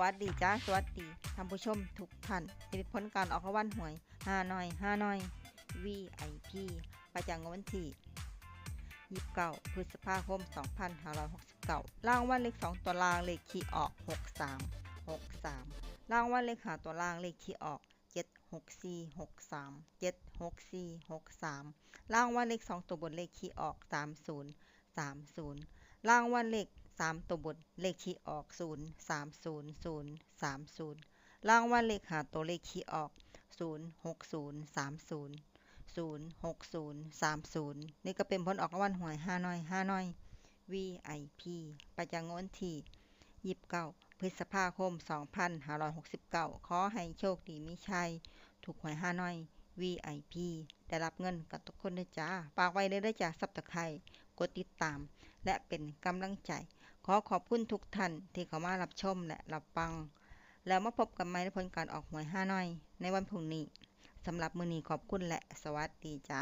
วัสดีจ้าสวัสดีท่านผู้ชมทุกท่านนี่เป็นผลการออกรางวัลหวย5 หน่อย VIP ประจำวันที่29พฤษภาคม2569รางวัลเลข2ตัวล่างเลขที่ออก63รางวัลเลข5ตัวล่างเลขที่ออก76463รางวัลเลข2ตัวบนเลขที่ออก3030รางวัลเลข3ตัวบนเลขที่ออก030030รางวัลเลข5ตัวเลขที่ออก06030นี่ก็เป็นผลออกรางวัลหวย5 หน่อย VIP ประจำงวดวันที่29พฤษภาคม2569ขอให้โชคดีมีชัยถูกหวย5หน่อย VIP ได้รับเงินกันทุกคนด้วยจ้าฝากไว้เลยเด้อจ้า Subscribe กดติดตามและเป็นกำลังใจขอขอบคุณทุกท่านที่เข้ามารับชมและรับฟังแล้วมาพบกันใหม่ในผลการออกหวย5หน่อยในวันพรุ่งนี้สำหรับมื้อนี้ขอบคุณและสวัสดีจ้า